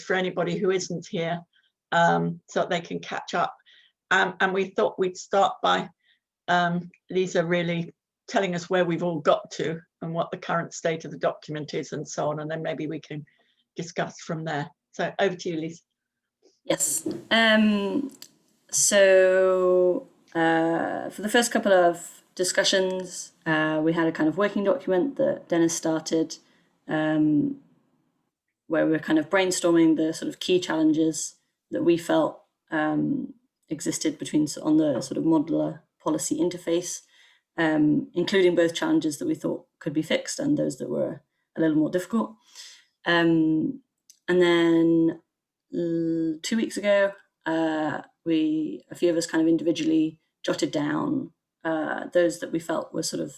for anybody who isn't here, so that they can catch up. And we thought we'd start by Lisa really telling us where we've all got to and what the current state of the document is and so on, and then maybe we can discuss from there. So over to you, Lisa. Yes. So for the first couple of discussions, we had a kind of working document that Dennis started, where we were kind of brainstorming the sort of key challenges that we felt existed on the sort of modular policy interface, including both challenges that we thought could be fixed and those that were a little more difficult. And then 2 weeks ago, a few of us kind of individually jotted down those that we felt were sort of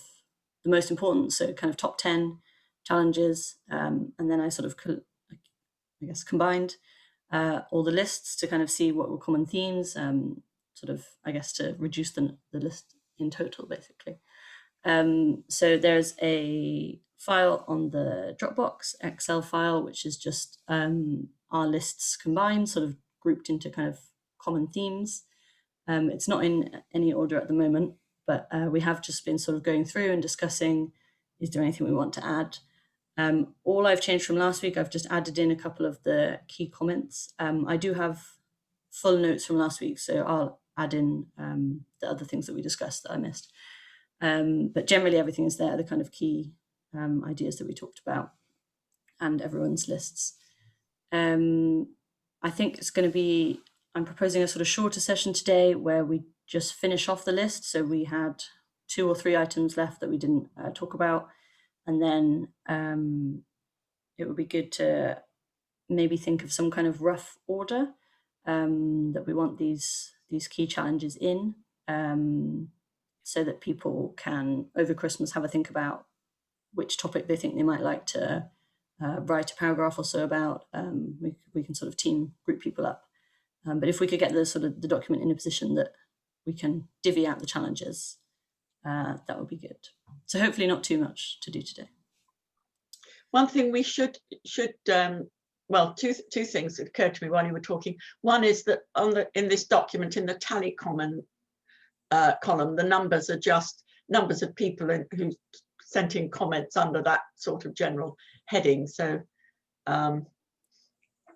the most important, so kind of top 10 challenges, and then I sort of, I guess, combined all the lists to kind of see what were common themes, sort of, I guess, to reduce the list in total, basically. So there's a file on the Dropbox, Excel file, which is just our lists combined, sort of grouped into kind of common themes. It's not in any order at the moment, but we have just been sort of going through and discussing, is there anything we want to add? All I've changed from last week, I've just added in a couple of the key comments. I do have full notes from last week, so I'll add in the other things that we discussed that I missed. But generally everything is there, the kind of key ideas that we talked about and everyone's lists. I think it's going to be, I'm proposing a sort of shorter session today where we just finish off the list. So we had 2 or 3 items left that we didn't talk about. And then it would be good to maybe think of some kind of rough order that we want these key challenges in, so that people can, over Christmas, have a think about which topic they think they might like to write a paragraph or so about. We can sort of group people up. But if we could get the document in a position that we can divvy out the challenges, that would be good. So hopefully not too much to do today. One thing we should well, two things that occurred to me while you were talking. One is that in this document, in the tally column, the numbers are just numbers of people who sent in comments under that sort of general heading. So yeah,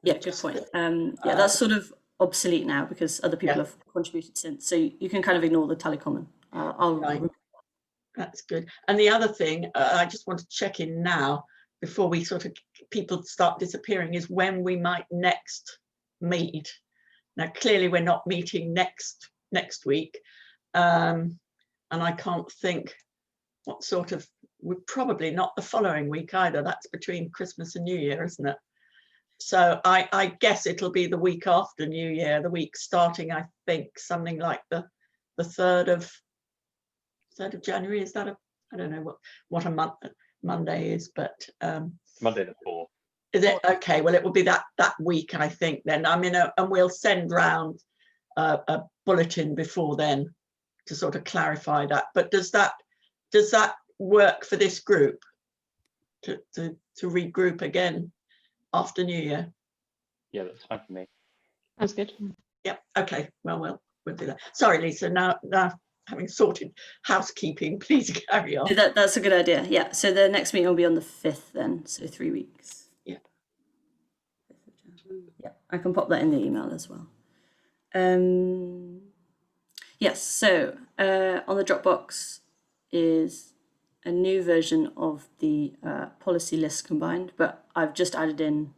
good point. Yeah, that's sort of obsolete now because other people have contributed since. So you can kind of ignore the tally comment. Right. That's good. And the other thing I just want to check in now before we sort of people start disappearing is when we might next meet. Now clearly we're not meeting next week, and I can't think what sort of, we're probably not the following week either. That's between Christmas and New Year, isn't it? So I guess it'll be the week after New Year, the week starting, I think, something like the 3rd of January. Is that I don't know what a Monday is, but Monday the 4th. Is it? Okay, well, it will be that week, I think, then. I mean, and we'll send round a bulletin before then to sort of clarify that. But does that work for this group to regroup again after New Year? Yeah, that's fine for me. That's good. Yeah. Okay. Well, we'll do that. Sorry, Lisa. Now having sorted housekeeping, please carry on. That's a good idea. Yeah. So the next meeting will be on the 5th then. So 3 weeks. Yeah. Yeah. I can pop that in the email as well. Yes. So on the Dropbox is a new version of the policy list combined, but I've just added in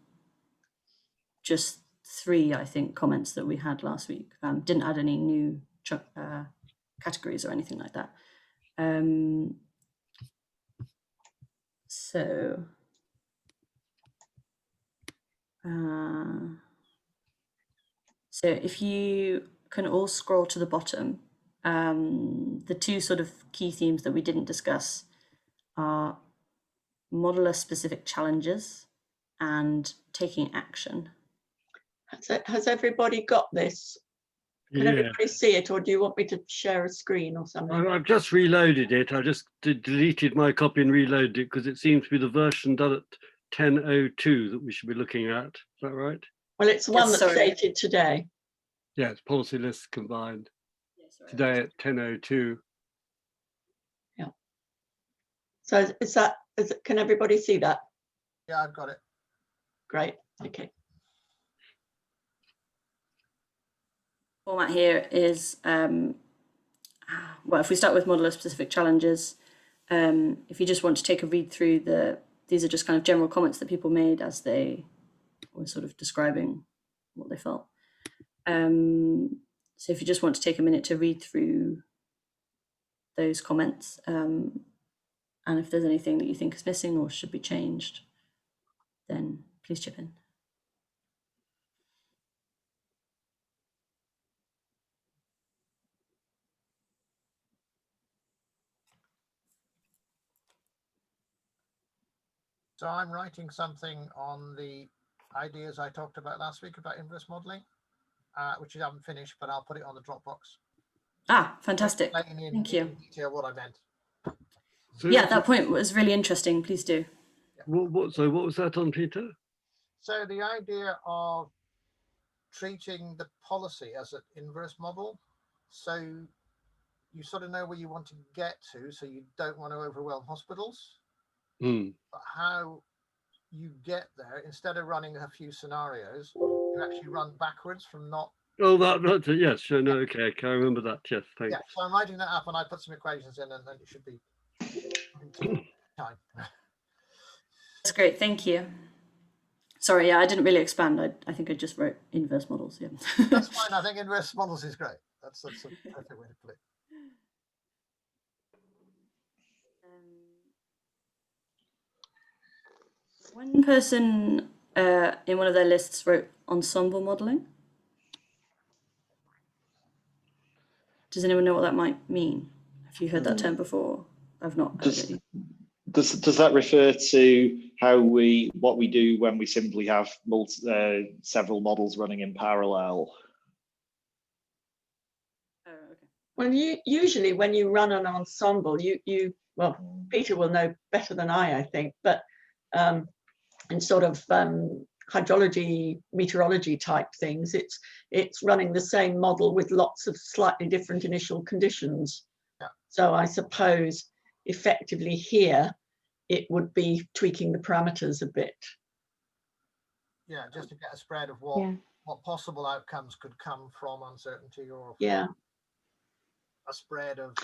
just 3, I think, comments that we had last week. Didn't add any new categories or anything like that. So if you can all scroll to the bottom, the 2 sort of key themes that we didn't discuss are modeler specific challenges and taking action. Has everybody got this? Can everybody see it, or do you want me to share a screen or something? I've just reloaded it. I just deleted my copy and reloaded it because it seems to be the version done at 10.02 that we should be looking at. that right? Well, it's the Yes, one that's sorry. dated today. Yeah, it's policy lists combined Yes, sorry. today at 10:02. So can everybody see that? Yeah, I've got it. Great. Okay. Format here is, well, if we start with modular specific challenges, if you just want to take a read through these are just kind of general comments that people made as they were sort of describing what they felt. So if you just want to take a minute to read through those comments, and if there's anything that you think is missing or should be changed, then please chip in. So I'm writing something on the ideas I talked about last week about inverse modeling, which I haven't finished, but I'll put it on the Dropbox. Ah, fantastic. Explaining Thank you. in detail what I meant. So Yeah, that point was really interesting. Please do. what was that on, Peter? So the idea of treating the policy as an inverse model, so you sort of know where you want to get to, so you don't want to overwhelm hospitals, but how you get there, instead of running a few scenarios, you actually run backwards from not. Oh, that's it. Yes, sure. No, okay, I remember that. Yes, thanks. Yeah, so I'm writing that up and I put some equations in, and then it should be time. That's great. Thank you. Sorry, yeah, I didn't really expand. I think I just wrote inverse models. Yeah. That's fine. I think inverse models is great. That's a perfect way to put it. One person in one of their lists wrote ensemble modeling. Does anyone know what that might mean? Have you heard that term before? I've not heard it. Does that refer to what we do when we simply have several models running in parallel? Oh, okay. Well, usually when you run an ensemble, well, Peter will know better than I think, but in sort of hydrology, meteorology type things, it's running the same model with lots of slightly different initial conditions. Yeah. So I suppose effectively here, it would be tweaking the parameters a bit. Yeah, just to get a spread of what possible outcomes could come from uncertainty, or a spread of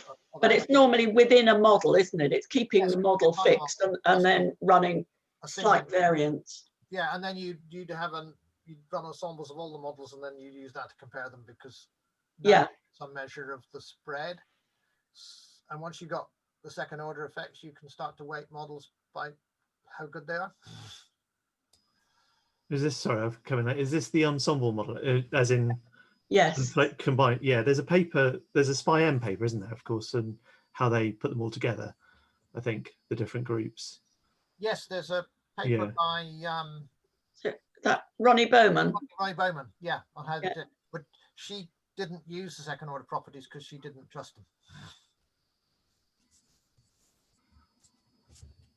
but it's normally within a model, isn't it? It's keeping the model fixed and then running slight variants. Yeah, and then you'd run ensembles of all the models, and then you use that to compare them, because some measure of the spread. And once you got the second order effects, you can start to weight models by how good they are. Is this, sorry, I've come in late. Is this the ensemble model, as in yes, combined? Yeah, there's a paper, there's a SPI-M paper, isn't there, of course, and how they put them all together, I think, the different groups. Yes, there's a paper by that Ronnie Bowman. Yeah, on how they did, but she didn't use the second order properties because she didn't trust them.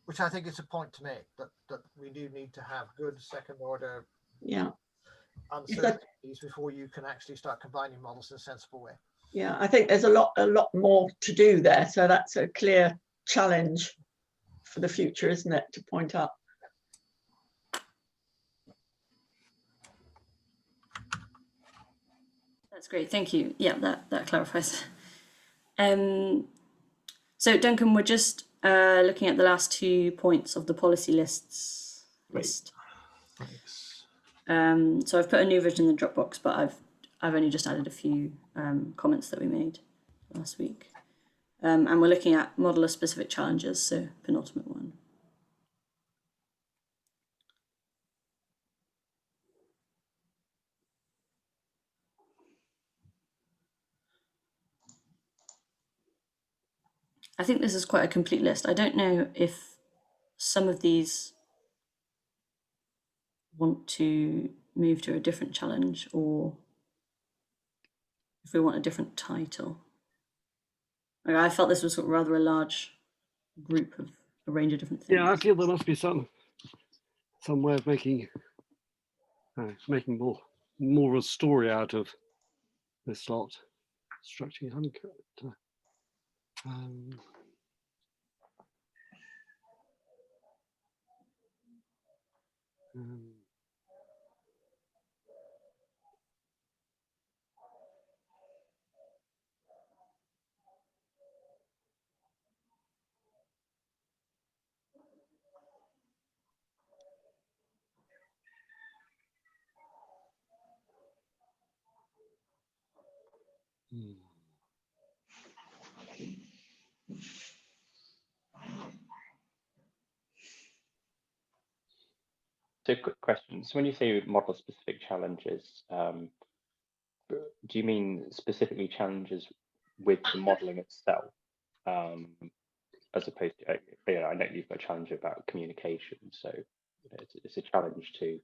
Which I think is a point to make, that we do need to have good second order uncertainties before you can actually start combining models in a sensible way. Yeah, I think there's a lot more to do there. So that's a clear challenge for the future, isn't it, to point up. That's great. Thank you. Yeah, that clarifies. So Duncan, we're just looking at the last 2 points of the policy list. Thanks. So I've put a new version in the Dropbox, but I've only just added a few comments that we made last week. And we're looking at modeler specific challenges, so penultimate one. I think this is quite a complete list. I don't know if some of these want to move to a different challenge, or if we want a different title. I felt this was rather a large group of a range of different things. Yeah, I feel there must be some way of making It's making more of a story out of this lot. Structuring uncut. So quick question. So when you say model specific challenges, do you mean specifically challenges with the modeling itself? As opposed to, I know you've got a challenge about communication. So it's a challenge to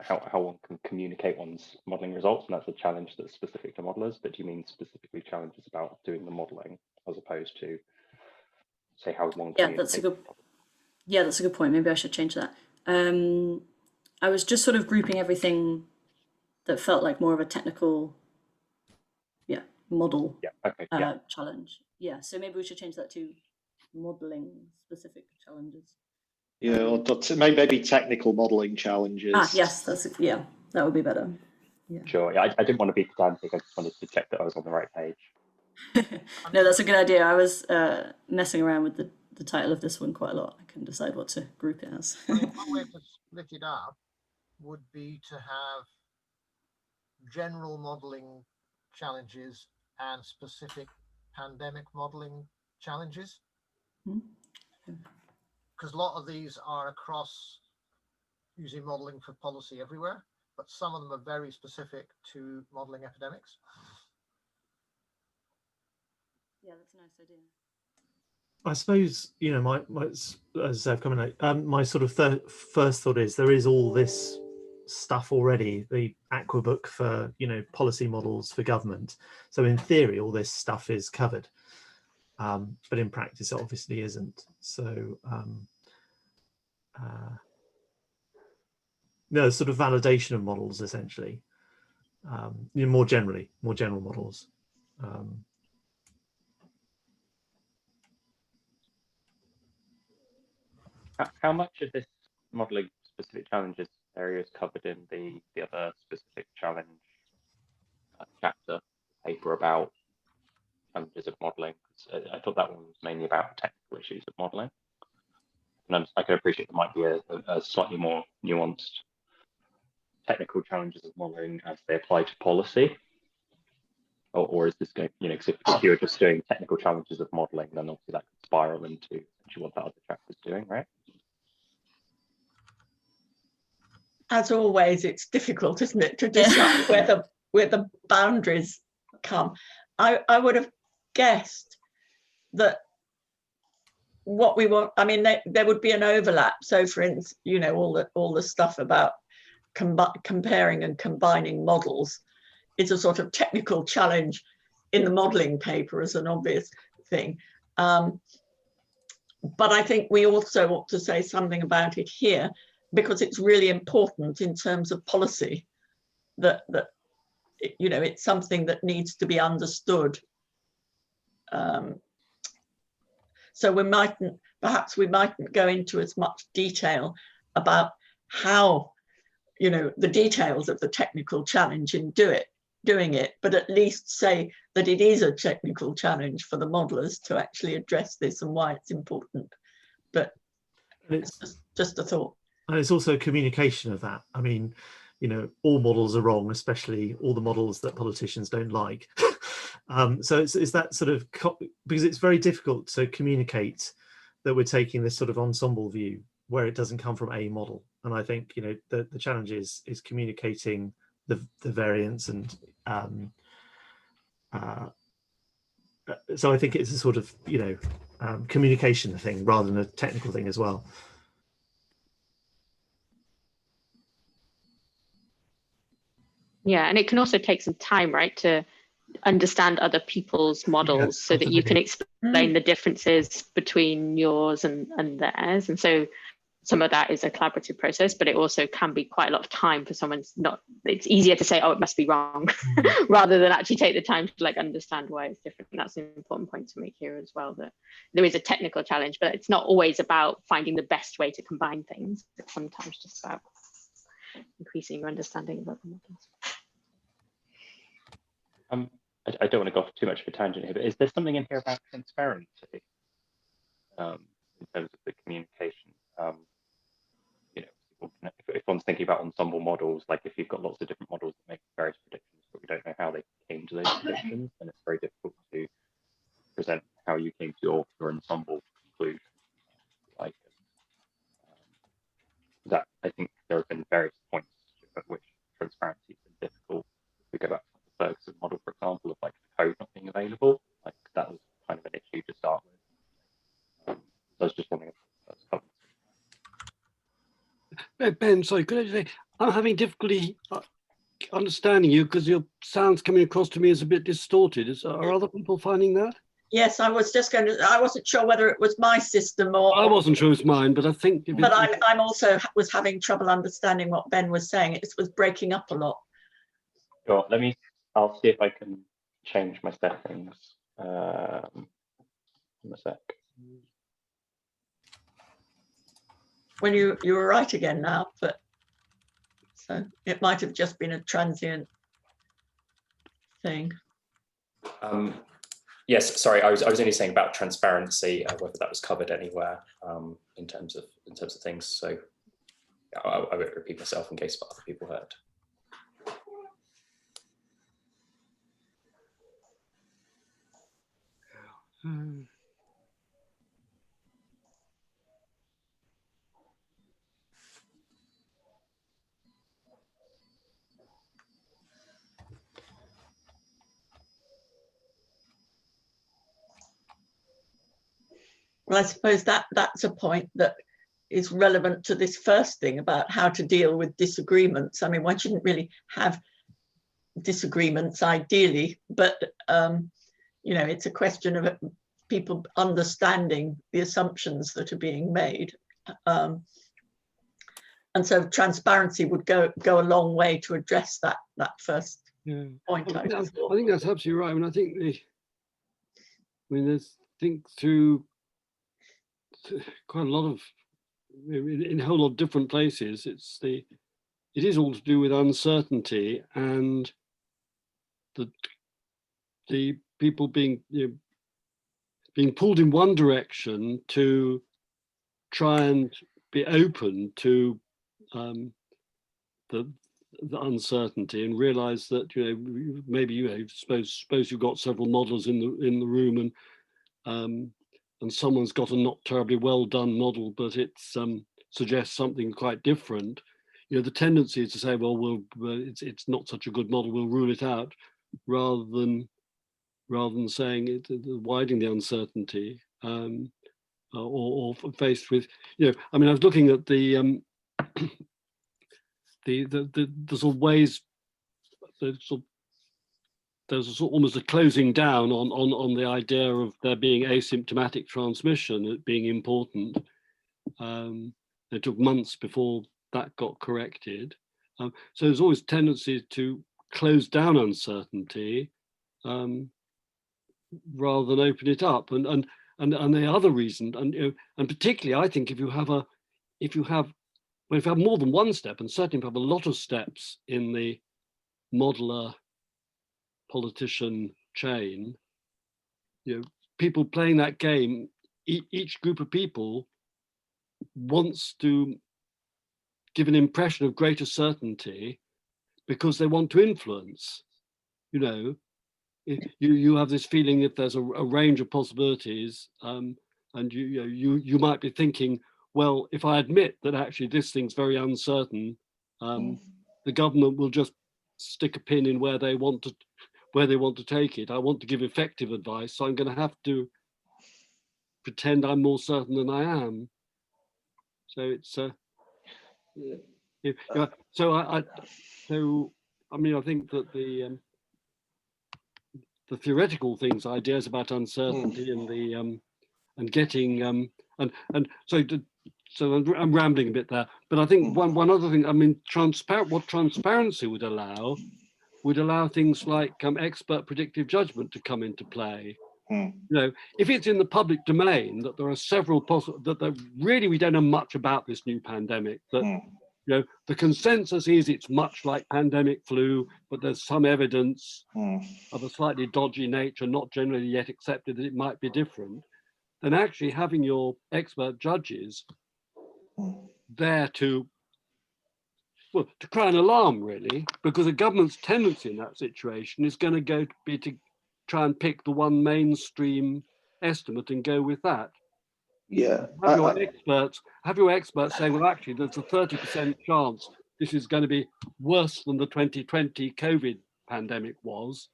how one can communicate one's modeling results, and that's a challenge that's specific to modelers. But do you mean specifically challenges about doing the modeling as opposed to, say, how one communicates? That's a good point. Maybe I should change that. I was just sort of grouping everything that felt like more of a technical, model challenge. Yeah, so maybe we should change that to modeling specific challenges. Yeah, or maybe technical modeling challenges. Yes, that would be better. Yeah. Sure. Yeah, I didn't want to be pedantic. I just wanted to check that I was on the right page. No, that's a good idea. I was messing around with the title of this one quite a lot. I couldn't decide what to group it as. One way to split it up would be to have general modeling challenges and specific pandemic modeling challenges. Because a lot of these are across using modeling for policy everywhere, but some of them are very specific to modeling epidemics. Yeah, that's a nice idea. I suppose, as I've commented, my sort of first thought is there is all this stuff already, the Aquabook for, policy models for government. So in theory, all this stuff is covered. But in practice, it obviously isn't. So, no, sort of validation of models, essentially. More general models. How much of this modeling specific challenges area is covered in the other specific challenge chapter paper about challenges of modeling? I thought that one was mainly about technical issues of modeling. And I can appreciate there might be a slightly more nuanced technical challenges of modeling as they apply to policy. Or is this going, if you're just doing technical challenges of modeling, then obviously that could spiral into what that other chapter is doing, right? As always, it's difficult, isn't it, to decide where the boundaries come. I would have guessed that what we want, I mean, there would be an overlap. So for instance, all the stuff about comparing and combining models is a sort of technical challenge in the modeling paper as an obvious thing. But I think we also ought to say something about it here, because it's really important in terms of policy that it's something that needs to be understood. So perhaps we mightn't go into as much detail about how, the details of the technical challenge in doing it, but at least say that it is a technical challenge for the modelers to actually address this and why it's important. But it's just a thought. And it's also a communication of that. I mean, all models are wrong, especially all the models that politicians don't like. So it's that sort of, because it's very difficult to communicate that we're taking this sort of ensemble view where it doesn't come from a model. And I think, the challenge is communicating the variance, and so I think it's a sort of, communication thing rather than a technical thing as well. Yeah, and it can also take some time, right, to understand other people's models, so that you can explain the differences between yours and theirs. And so some of that is a collaborative process, but it also can be quite a lot of time for someone's not, it's easier to say, oh, it must be wrong, rather than actually take the time to like understand why it's different. And that's an important point to make here as well, that there is a technical challenge, but it's not always about finding the best way to combine things. It's sometimes just about increasing your understanding of other models. I don't want to go off too much of a tangent here, but is there something in here about transparency in terms of the communication? If one's thinking about ensemble models, like if you've got lots of different models that make various predictions, but we don't know how they came to those predictions, then it's very difficult to present how you came to your ensemble conclusion. Like that, I think there have been various points at which transparency has been difficult. If we go back to the Ferguson model, for example, of like the code not being available, like that was kind of an issue to start with. So I was just wondering if that's covered. Ben, sorry, could I say, I'm having difficulty understanding you because your sound's coming across to me as a bit distorted. Are other people finding that? Yes, I was just going to, I wasn't sure whether it was my system or. I wasn't sure it was mine, but I think. But I'm also was having trouble understanding what Ben was saying. It was breaking up a lot. Sure, I'll see if I can change my settings. In a sec. When you were right again now, but so it might have just been a transient thing. Yes, sorry, I was only saying about transparency, whether that was covered anywhere in terms of things. So I won't repeat myself in case other people heard. Well, I suppose that's a point that is relevant to this first thing about how to deal with disagreements. I mean, one shouldn't really have disagreements ideally, but you know, it's a question of people understanding the assumptions that are being made. And so transparency would go a long way to address that first point. I think that's absolutely right. I mean, I think there's think through quite a lot of in a whole lot of different places. It is all to do with uncertainty and the people being pulled in one direction to try and be open to the uncertainty and realize that maybe suppose you've got several models in the room and someone's got a not terribly well done model, but it suggests something quite different. The tendency is to say, well, it's not such a good model, we'll rule it out, rather than saying widening the uncertainty, or faced with, I mean, I was looking at the sort of ways, there's almost a closing down on the idea of there being asymptomatic transmission as being important. It took months before that got corrected. So there's always tendency to close down uncertainty rather than open it up. And the other reason, and particularly I think if you have more than one step, and certainly if you have a lot of steps in the modeler politician chain, people playing that game, each group of people wants to give an impression of greater certainty because they want to influence. You have this feeling if there's a range of possibilities, and you might be thinking, well, if I admit that actually this thing's very uncertain, the government will just stick a pin in where they want to take it. I want to give effective advice, so I'm going to have to pretend I'm more certain than I am. So it's so I mean, I think that the theoretical things, ideas about uncertainty and the and getting and so so I'm rambling a bit there, but I think one other thing, I mean, what transparency would allow things like expert predictive judgment to come into play. You know, if it's in the public domain that there are several that really we don't know much about this new pandemic, that you know, the consensus is it's much like pandemic flu, but there's some evidence of a slightly dodgy nature, not generally yet accepted, that it might be different, then actually having your expert judges there to cry an alarm, really, because a government's tendency in that situation is going to be to try and pick the one mainstream estimate and go with that. Yeah. Have your experts saying, well, actually, there's a 30% chance this is going to be worse than the 2020 COVID pandemic was.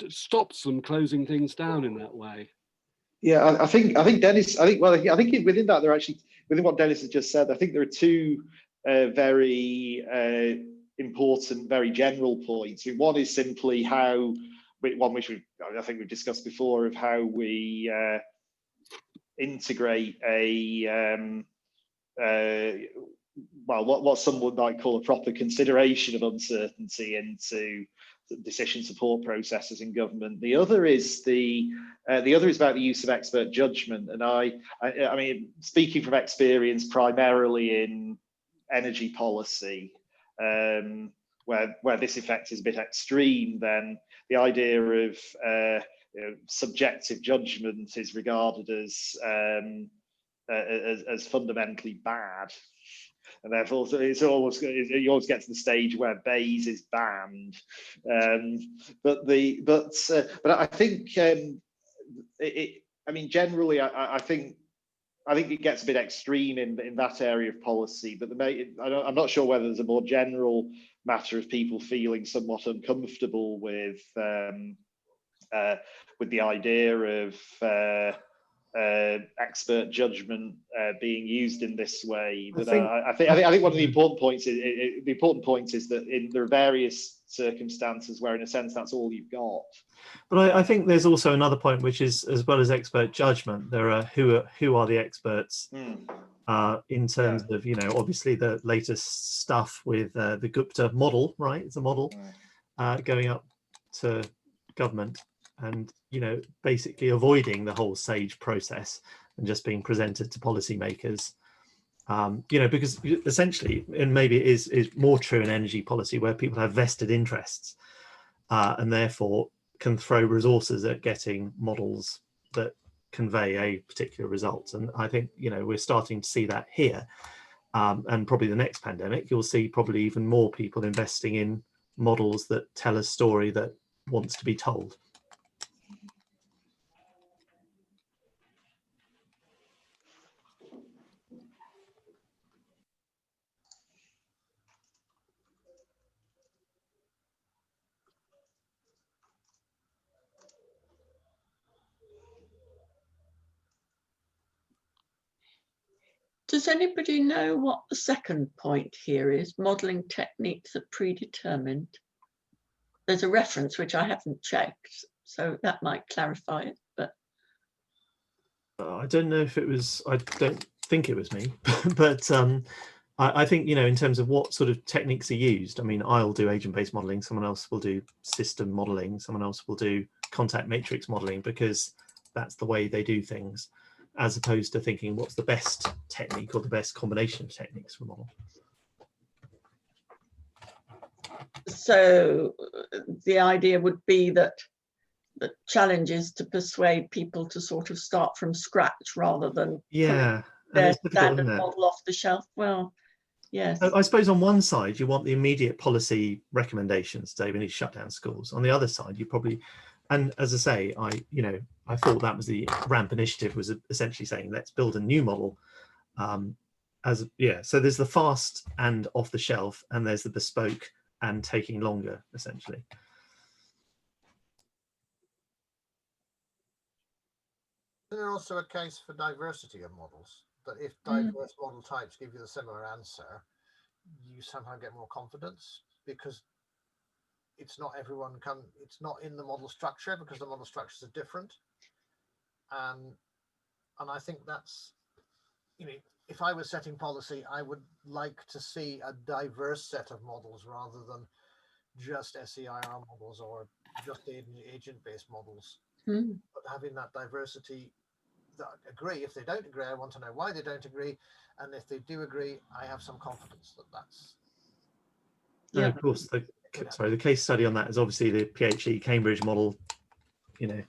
Stops them closing things down in that way. Yeah, I think Dennis. I think within that, they're actually within what Dennis has just said. I think there are two very important, very general points. One is simply how, one which I think we've discussed before, of how we integrate what someone might call a proper consideration of uncertainty into decision support processes in government. The other is about the use of expert judgment. And I mean, speaking from experience, primarily in energy policy, where this effect is a bit extreme, then the idea of subjective judgment is regarded as fundamentally bad. And therefore, you always get to the stage where Bayes is banned. But I think I mean, generally, I think it gets a bit extreme in that area of policy. But I'm not sure whether there's a more general matter of people feeling somewhat uncomfortable with the idea of expert judgment being used in this way. But I think one of the important points is that there are various circumstances where, in a sense, that's all you've got. But I think there's also another point, which is, as well as expert judgment, there are who are the experts in terms of, you know, obviously the latest stuff with the Gupta model, right? It's a model going up to government, and, you know, basically avoiding the whole SAGE process and just being presented to policymakers. You know, because essentially, and maybe it is more true in energy policy, where people have vested interests and therefore can throw resources at getting models that convey a particular result. And I think, you know, we're starting to see that here. And probably the next pandemic, you'll see probably even more people investing in models that tell a story that wants to be told. Does anybody know what the second point here is? Modelling techniques are predetermined. There's a reference which I haven't checked, so that might clarify it. But I don't know if it was. I don't think it was me, but I think, you know, in terms of what sort of techniques are used. I mean, I'll do agent-based modelling. Someone else will do system modelling. Someone else will do contact matrix modelling, because that's the way they do things, as opposed to thinking what's the best technique or the best combination of techniques for a model. so the idea would be that the challenge is to persuade people to sort of start from scratch rather than their standard model off the shelf. Well, yes. I suppose on one side you want the immediate policy recommendations, say we need to shut down schools. On the other side, you probably, and as I say, I thought that was the RAMP initiative, was essentially saying let's build a new model. So there's the fast and off the shelf, and there's the bespoke and taking longer, essentially. Is there also a case for diversity of models, that if diverse model types give you the similar answer, you somehow get more confidence, because it's not it's not in the model structure, because the model structures are different, and And I think that's, you know, if I was setting policy, I would like to see a diverse set of models rather than just SEIR models or just agent-based models. But having that diversity that agree. If they don't agree, I want to know why they don't agree. And if they do agree, I have some confidence that that's. Yeah, of course. The case study on that is obviously the PHE Cambridge model, you know,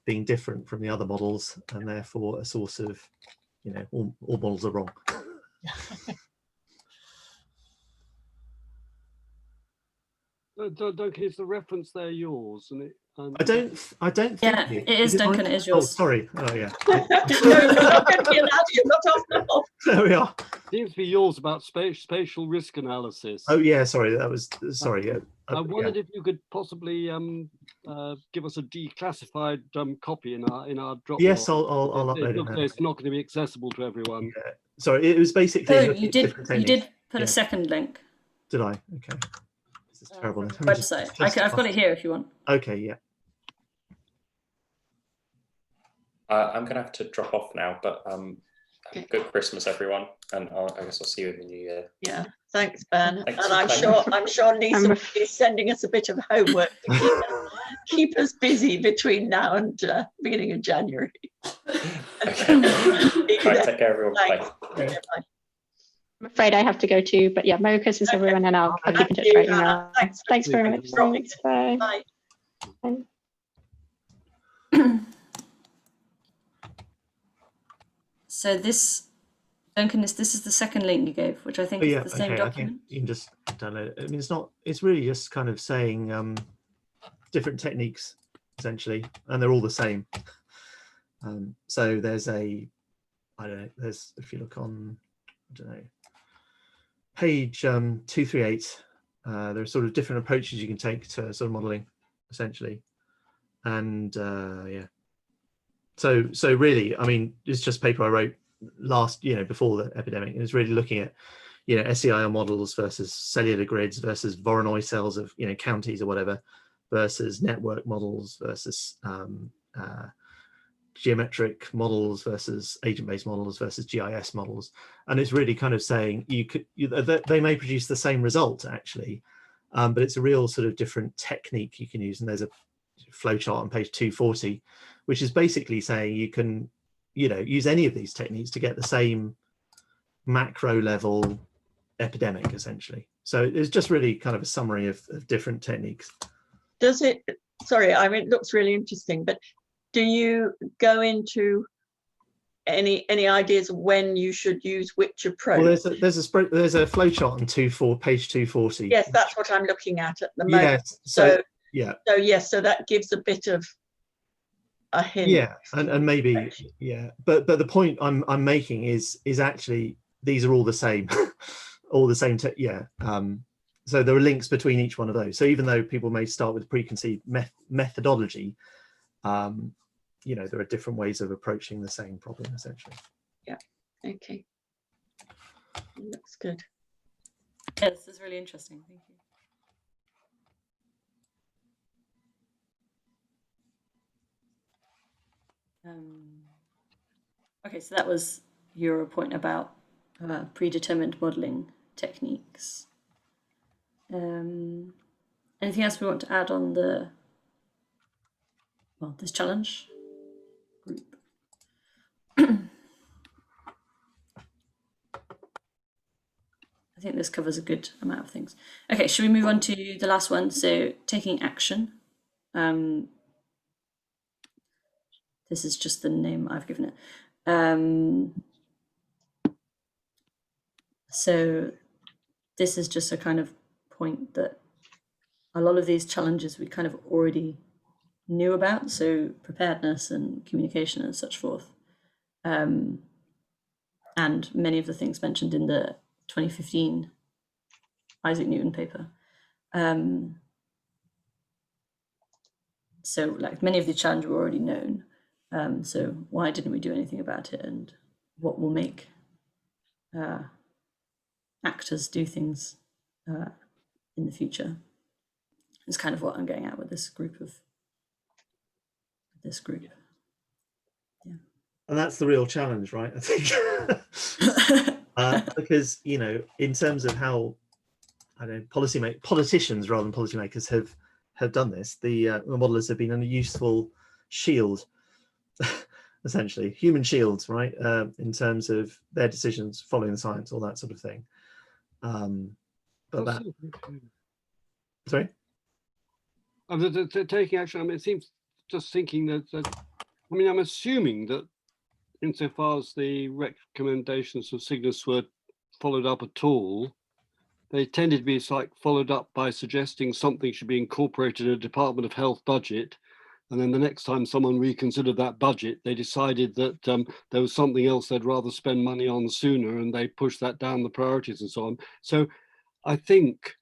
being different from the other models and therefore a source of, you know, all models are wrong. Duncan, is the reference there yours? And I don't think. Yeah, it is Duncan. It is Oh, yours. sorry. Oh, yeah. No, you're not going to be allowed. You're not off the hook. There we are. Seems to be yours about spatial risk analysis. Oh, yeah. Sorry, that was sorry. I wondered if you could possibly give us a declassified copy in our Dropbox. Yes, I'll upload it now. It's not going to be accessible to everyone. Yeah. Sorry, it was basically. Oh, you did put a second link. Did I? Okay. This is terrible. Website. I've got it here if you want. Okay. Yeah. I'm going to have to drop off now, but good Christmas, everyone, and I guess I'll see you in the new year. Yeah, thanks, Ben. Thanks, and I'm sure Lisa is sending us a bit of homework to keep us busy between now and beginning of January. Okay. Right, take care, everyone. Bye. Bye. I'm afraid I have to go too, but yeah, Merry Christmas, everyone, and I'll keep in touch by email. Thanks very much. Thanks. Bye. Bye. So this, Duncan, this is the second link you gave, which I think is the same document. I think you can just download it. I mean, it's really just kind of saying different techniques, essentially, and they're all the same. So there's if you look on, I don't know, page 238, there are sort of different approaches you can take to sort of modeling, essentially. And yeah. So really, I mean, it's just paper I wrote before the epidemic. It was really looking at, SEIR models versus cellular grids versus Voronoi cells of, counties or whatever, versus network models versus geometric models versus agent-based models versus GIS models. And it's really kind of saying they may produce the same result actually, but it's a real sort of different technique you can use. And there's a flowchart on page 240, which is basically saying you can, use any of these techniques to get the same macro level epidemic, essentially. So it's just really kind of a summary of different techniques. Does it, sorry, I mean, it looks really interesting, but do you go into any ideas of when you should use which approach? Well, there's a flowchart on page 240. Yes, that's what I'm looking at the moment. Yes, so yeah. So yes, so that gives a bit of a hint. Yeah, and maybe but the point I'm making is actually these are all the same, all the same. So there are links between each one of those. So even though people may start with preconceived methodology, there are different ways of approaching the same problem, essentially. Yeah. Okay. Looks good. Yeah, this is really interesting. Thank you. Okay, so that was your point about predetermined modeling techniques. Anything else we want to add on this challenge group? I think this covers a good amount of things. Okay, should we move on to the last one? So taking action. This is just the name I've given it. So this is just a kind of point that a lot of these challenges we kind of already knew about. So preparedness and communication and such forth. And many of the things mentioned in the 2015 Isaac Newton paper. So like many of the challenges were already known. So why didn't we do anything about it, and what will make actors do things in the future? It's kind of what I'm getting at with this group. Yeah. And that's the real challenge, right? I think. Because, you know, in terms of how, I don't know, politicians rather than policymakers have done this, the modelers have been a useful shield, essentially, human shields, right? In terms of their decisions, following the science, all that sort of thing. But that, sorry? Taking action, I mean, it seems, just thinking that, I mean, I'm assuming that insofar as the recommendations of Cygnus were followed up at all, they tended to be like followed up by suggesting something should be incorporated in a Department of Health budget. And then the next time someone reconsidered that budget, they decided that there was something else they'd rather spend money on sooner, and they pushed that down the priorities and so on. So I think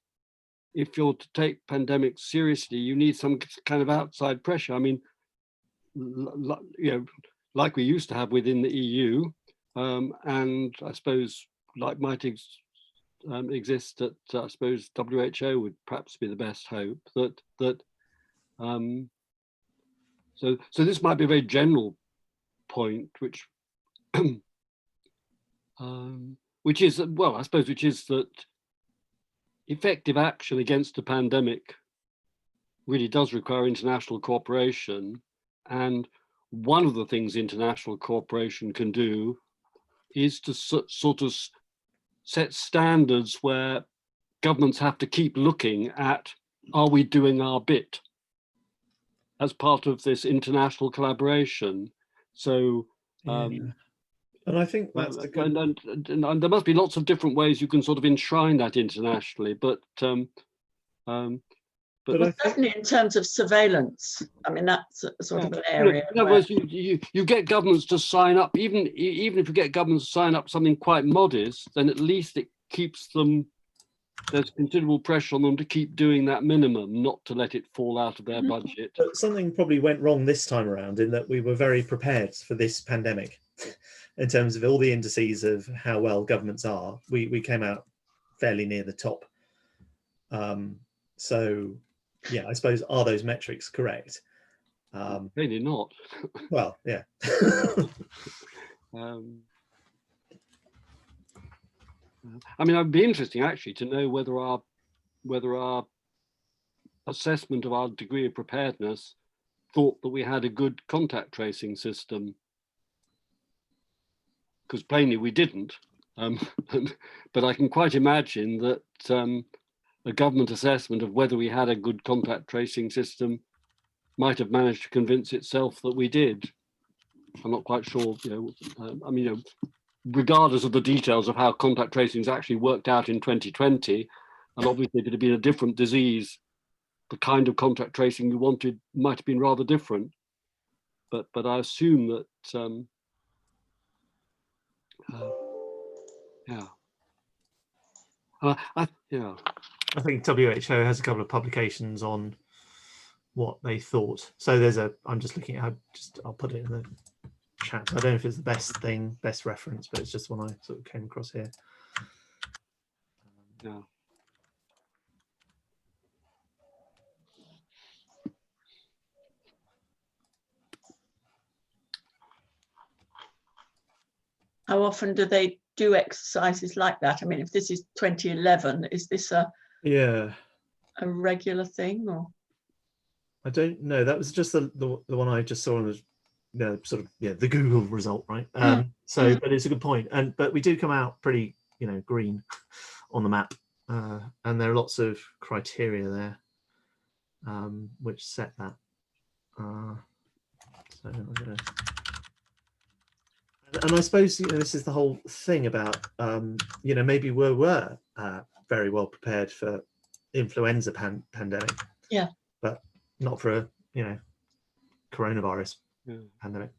if you're to take pandemics seriously, you need some kind of outside pressure. I mean, you know, like we used to have within the EU, and I suppose like might exist at, I suppose WHO would perhaps be the best hope that so this might be a very general point, which which is, well, I suppose, which is that effective action against a pandemic really does require international cooperation. And one of the things international cooperation can do is to sort of set standards where governments have to keep looking at, are we doing our bit as part of this international collaboration? So, and I think that's the good... and there must be lots of different ways you can sort of enshrine that internationally, but well, certainly in terms of surveillance, I mean, that's sort of an area. In other words, you get governments to sign up, even if you get governments to sign up something quite modest, then at least it keeps them, there's considerable pressure on them to keep doing that minimum, not to let it fall out of their budget. But something probably went wrong this time around, in that we were very prepared for this pandemic. In terms of all the indices of how well governments are, we came out fairly near the top. So, yeah, I suppose, are those metrics correct? Maybe not. Well, yeah. I mean, it'd be interesting actually to know whether our assessment of our degree of preparedness thought that we had a good contact tracing system, because plainly we didn't. But I can quite imagine that a government assessment of whether we had a good contact tracing system might have managed to convince itself that we did. I'm not quite sure, I mean, regardless of the details of how contact tracing has actually worked out in 2020, and obviously if it had been a different disease, the kind of contact tracing you wanted might have been rather different. But I assume that, yeah. I think WHO has a couple of publications on what they thought. So there's I'm just looking at I'll put it in the chat. I don't know if it's the best reference, but it's just one I sort of came across here. Yeah. How often do they do exercises like that? I mean, if this is 2011, is this a regular thing, or? I don't know. That was just the one I just saw on the sort of the Google result, right? So, but it's a good point. But we do come out pretty green on the map, and there are lots of criteria there which set that. So I'm gonna. And I suppose this is the whole thing about maybe we were very well prepared for influenza pandemic, but not for a coronavirus pandemic.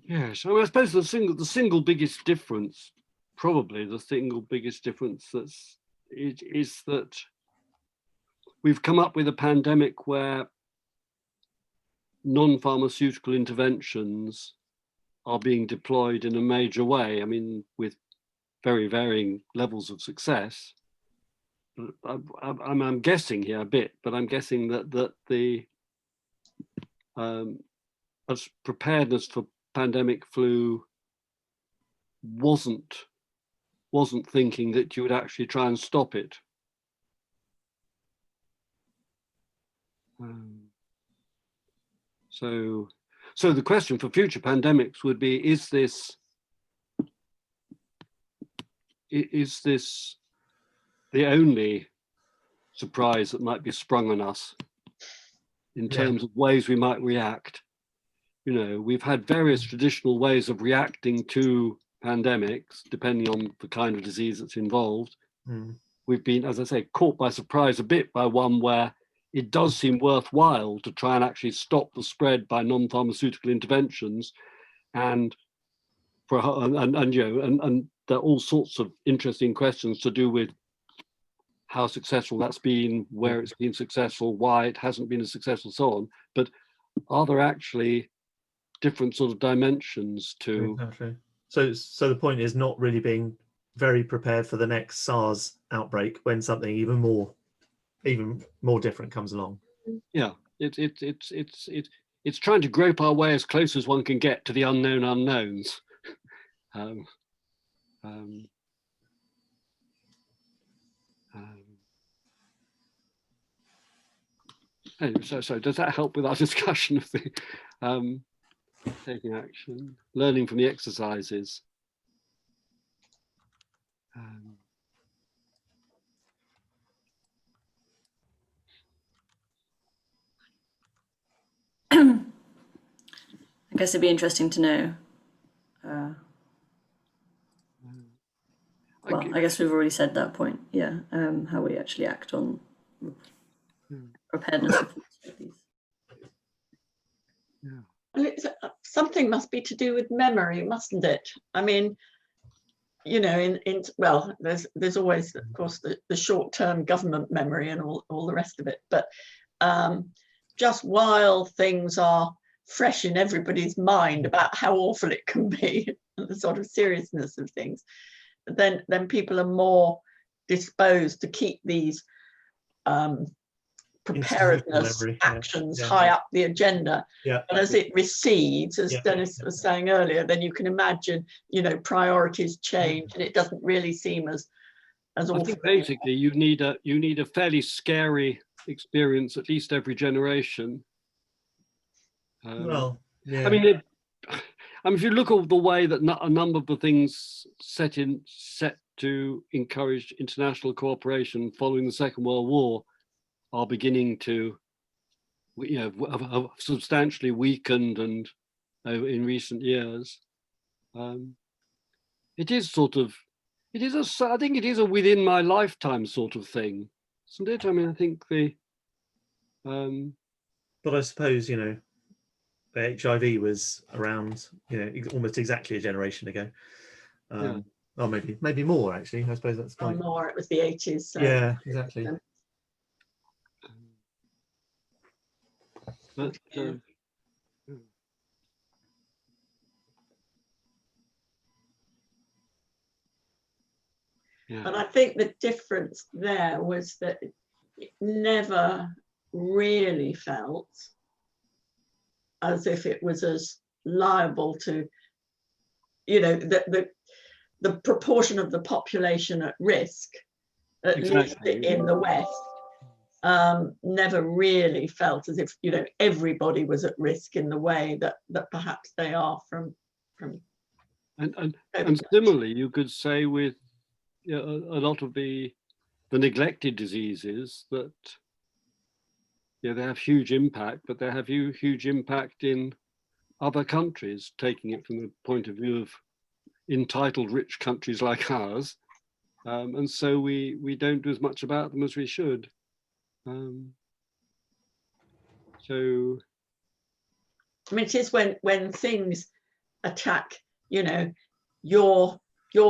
Yeah, so I suppose the single biggest difference, probably the single biggest difference is that we've come up with a pandemic where non-pharmaceutical interventions are being deployed in a major way. I mean, with very varying levels of success. I'm guessing here a bit, but I'm guessing that the as preparedness for pandemic flu wasn't thinking that you would actually try and stop it. So the question for future pandemics would be: is this the only surprise that might be sprung on us in terms of ways we might react? You know, we've had various traditional ways of reacting to pandemics, depending on the kind of disease that's involved. We've been, as I say, caught by surprise a bit by one where it does seem worthwhile to try and actually stop the spread by non-pharmaceutical interventions, and there are all sorts of interesting questions to do with how successful that's been, where it's been successful, why it hasn't been as successful, so on. But are there actually different sort of dimensions to? Exactly. So the point is not really being very prepared for the next SARS outbreak when something even more different comes along. Yeah, it's trying to grope our way as close as one can get to the unknown unknowns. So does that help with our discussion of the taking action, learning from the exercises? I guess it'd be interesting to know. Well, I guess we've already said that point. Yeah, how we actually act on preparedness for these. Well, something must be to do with memory, mustn't it? I mean, you know, well, there's always, of course, the short-term government memory and all the rest of it. But just while things are fresh in everybody's mind about how awful it can be and the sort of seriousness of things, then people are more disposed to keep these preparedness actions high up the agenda. But as it recedes, as Dennis was saying earlier, then you can imagine, you know, priorities change and it doesn't really seem as awful. I think basically you need a fairly scary experience at least every generation. Well, yeah. I mean, if you look at the way that a number of the things set to encourage international cooperation following the Second World War are beginning to, you know, have substantially weakened and in recent years. It is sort of, I think it is a within my lifetime sort of thing, isn't it? I mean, I think but I suppose, you know, the HIV was around, you know, almost exactly a generation ago. Or maybe more, actually. I suppose that's fine. More, it was the 80s. So. Yeah, exactly. But, and I think the difference there was that it never really felt as if it was as liable to, you know, the proportion of the population at risk, at least in the West, never really felt as if, you know, everybody was at risk in the way that perhaps they are from. And similarly, you could say with a lot of the neglected diseases that, yeah, they have huge impact, but they have huge impact in other countries, taking it from the point of view of entitled rich countries like ours. And so we don't do as much about them as we should. So, I mean, it is when things attack, you know, your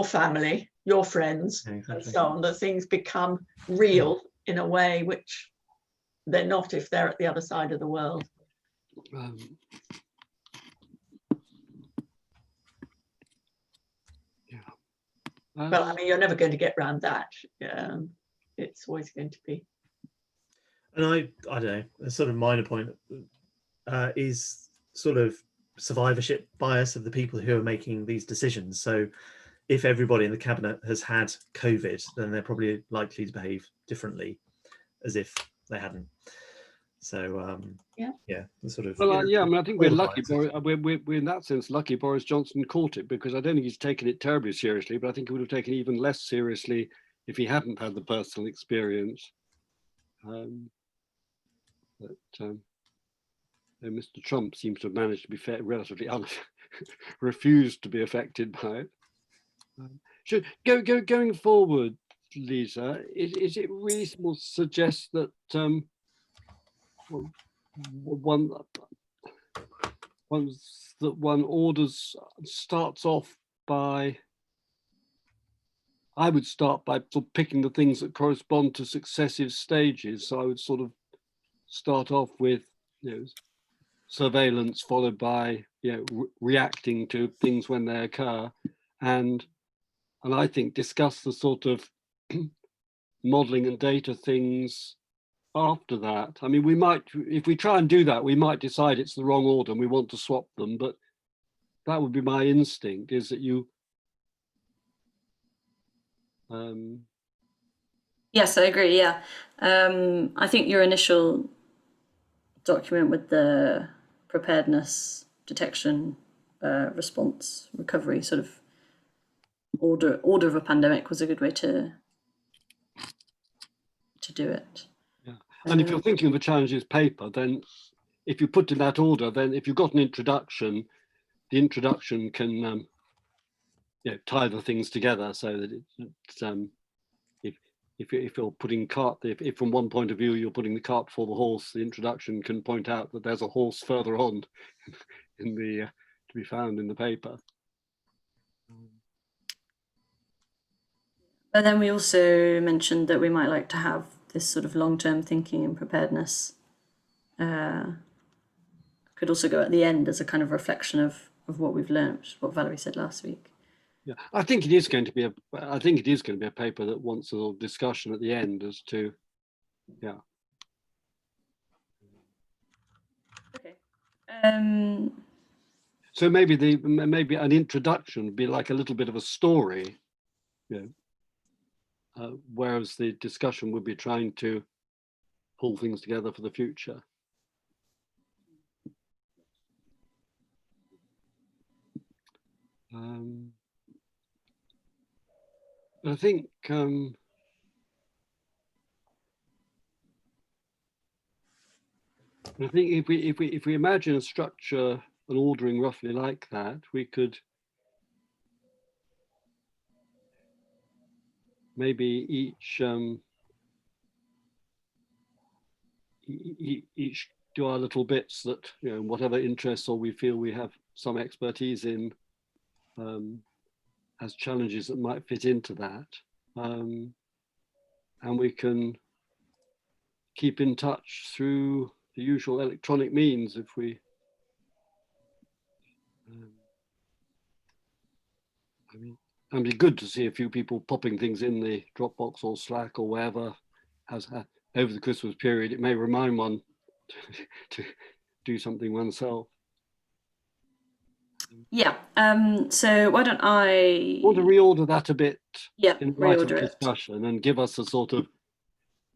family, your friends, and so on, that things become real in a way which they're not if they're at the other side of the world. Well, I mean, you're never going to get around that. it's always going to be. And I don't know, a sort of minor point is sort of survivorship bias of the people who are making these decisions. So if everybody in the cabinet has had COVID, then they're probably likely to behave differently as if they hadn't. So yeah, the sort of well, yeah. I mean, I think we're lucky. biases. We're in that sense lucky. Boris Johnson caught it, because I don't think he's taken it terribly seriously, but I think he would have taken it even less seriously if he hadn't had the personal experience. Mr. Trump seems to have managed to be relatively refused to be affected by it. Going forward, Lisa, is it reasonable to suggest that one orders starts off by, I would start by sort of picking the things that correspond to successive stages. So I would sort of start off with, surveillance, followed by, reacting to things when they occur, and I think discuss the sort of modeling and data things after that. I mean, we might, if we try and do that, we might decide it's the wrong order and we want to swap them, but that would be my instinct, is that you Yes, I agree. Yeah, I think your initial document with the preparedness, detection, response, recovery sort of order of a pandemic was a good way to do it. Yeah. And if you're thinking of a challenges paper, then if you put in that order, then if you've got an introduction, the introduction can tie the things together, so that it's if you're putting if from one point of view you're putting the cart before the horse, the introduction can point out that there's a horse further on in the to be found in the paper. But then we also mentioned that we might like to have this sort of long-term thinking and preparedness could also go at the end as a kind of reflection of what we've learned, which is what Valerie said last week. Yeah, I think it is going to be a paper that wants a little discussion at the end as to, yeah. Okay. So maybe an introduction would be like a little bit of a story, whereas the discussion would be trying to pull things together for the future. I think if we imagine a structure, an ordering roughly like that, we could maybe each do our little bits that, whatever interests or we feel we have some expertise in, as challenges that might fit into that, and we can keep in touch through the usual electronic means if we I mean, it'd be good to see a few people popping things in the Dropbox or Slack or wherever has over the Christmas period. It may remind one to do something oneself. Yeah. So why don't I want to reorder that a bit? Yeah, in light of reorder discussion and give us a sort of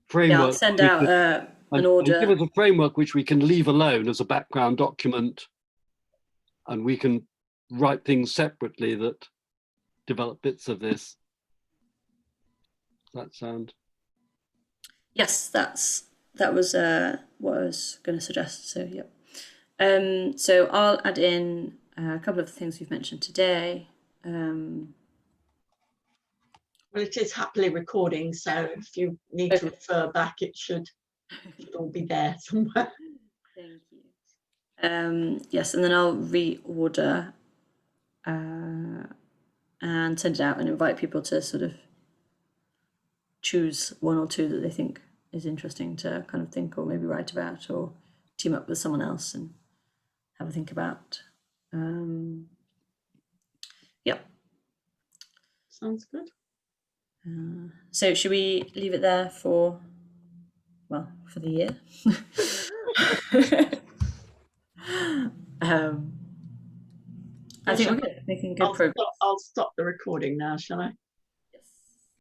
framework. Yeah, I'll send out an order. And give us a framework which we can leave alone as a background document, and we can write things separately that develop bits of this. Does that sound? Yes, that was what I was going to suggest. So yeah. So I'll add in a couple of the things we've mentioned today. Well, it is happily recording, so if you need to refer back, it should all be there somewhere. Thank you. Yes, and then I'll reorder and send it out and invite people to sort of choose one or two that they think is interesting to kind of think or maybe write about, or team up with someone else and have a think about. Yeah. Sounds good. So should we leave it there for the year? I think we're good, making good progress. I'll stop the recording now, shall I?